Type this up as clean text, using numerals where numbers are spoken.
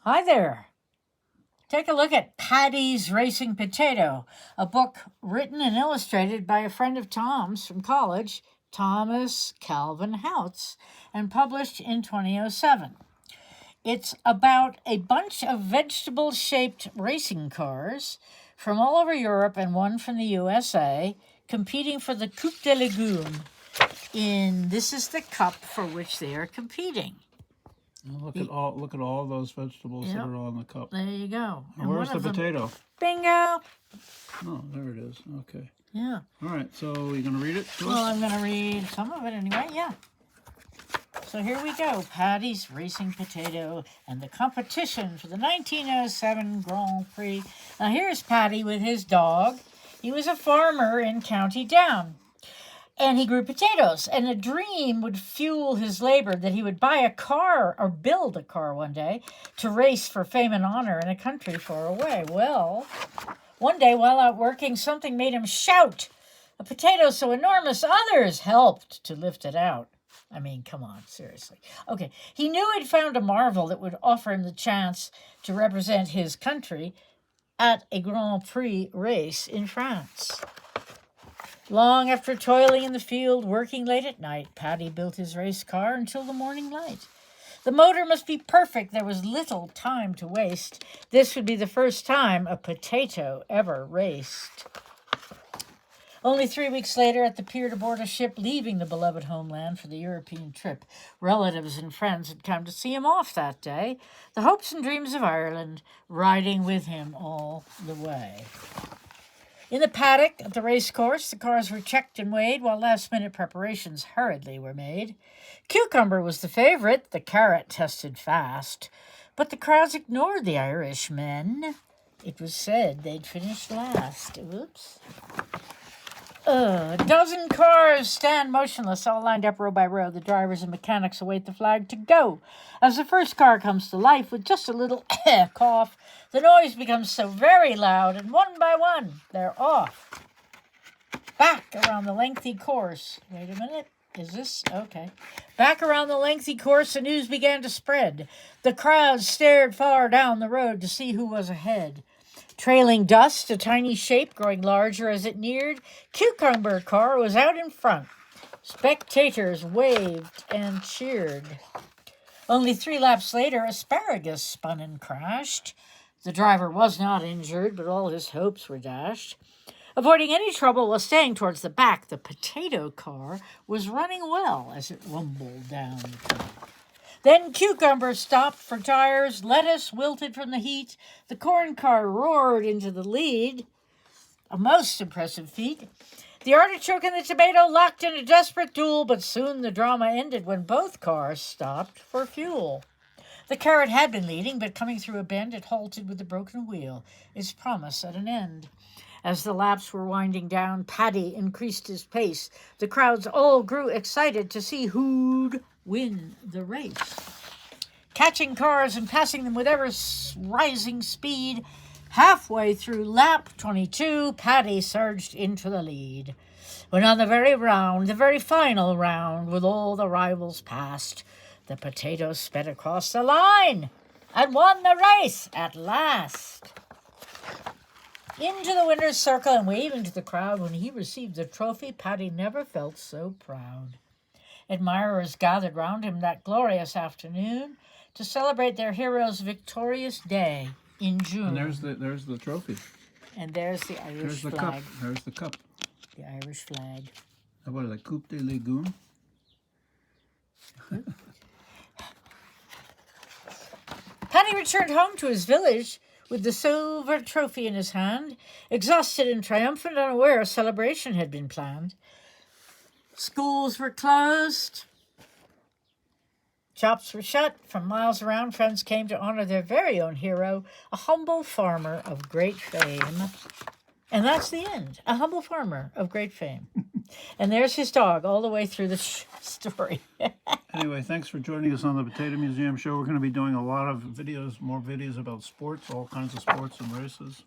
Hi there. Take a look at Paddy's Racing Potato, a book written and illustrated by a friend of Tom's from college, Thomas Calvin Houtz, and published in 2007. It's about a bunch of vegetable-shaped racing cars from all over Europe and one from the USA competing for the Coupe de Legumes. This is the cup for which they are competing. Look at all those vegetables that are on the cup. There you go. And where's the potato? Bingo. Oh, there it is. Okay. Yeah. All right. So you're gonna read it to us? Well, I'm gonna read some of it anyway. Yeah. So here we go. Paddy's Racing Potato and the competition for the 1907 Grand Prix. Now here's Paddy with his dog. He was a farmer in County Down. And he grew potatoes, and a dream would fuel his labor that he would buy a car or build a car one day to race for fame and honor in a country far away. Well, one day while out working, something made him shout. A potato so enormous, others helped to lift it out. I mean, come on, seriously. Okay, he knew he'd found a marvel that would offer him the chance to represent his country at a Grand Prix race in France. Long after toiling in the field, working late at night, Paddy built his race car until the morning light. The motor must be perfect. There was little time to waste. This would be the first time a potato ever raced. Only 3 weeks later, at the pier to board a ship leaving the beloved homeland for the European trip, relatives and friends had come to see him off that day, the hopes and dreams of Ireland riding with him all the way. In the paddock at the race course, the cars were checked and weighed while last-minute preparations hurriedly were made. Cucumber was the favorite, the carrot tested fast, but the crowds ignored the Irishmen. It was said they'd finished last. Whoops. A dozen cars stand motionless, all lined up row by row. The drivers and mechanics await the flag to go. As the first car comes to life with just a little cough, the noise becomes so very loud, and one by one, they're off. Back around the lengthy course. Wait a minute. Is this? Okay. Back around the lengthy course, the news began to spread. The crowd stared far down the road to see who was ahead. Trailing dust, a tiny shape growing larger as it neared, Cucumber car was out in front. Spectators waved and cheered. Only 3 laps later, Asparagus spun and crashed. The driver was not injured, but all his hopes were dashed. Avoiding any trouble while staying towards the back, the potato car was running well as it rumbled down the track. Then Cucumber stopped for tires, lettuce wilted from the heat, the corn car roared into the lead, a most impressive feat. The artichoke and the tomato locked in a desperate duel, but soon the drama ended when both cars stopped for fuel. The carrot had been leading, but coming through a bend, it halted with a broken wheel, its promise at an end. As the laps were winding down, Paddy increased his pace. The crowds all grew excited to see who'd win the race. Catching cars and passing them with ever-rising speed, halfway through lap 22, Paddy surged into the lead. When on the very final round, with all the rivals past, the potato sped across the line and won the race at last. Into the winner's circle and waving to the crowd when he received the trophy, Paddy never felt so proud. Admirers gathered round him that glorious afternoon to celebrate their hero's victorious day in June. And there's the trophy. And there's the Irish flag. Cup. There's the cup. The Irish flag. What is it, Coupe de Legumes? Paddy returned home to his village with the silver trophy in his hand. Exhausted and triumphant, unaware a celebration had been planned. Schools were closed. Shops were shut. From miles around, friends came to honor their very own hero, a humble farmer of great fame. And that's the end. A humble farmer of great fame. And there's his dog all the way through the story. Anyway, thanks for joining us on the Potato Museum Show. We're going to be doing a lot of videos, more videos about sports, all kinds of sports and races.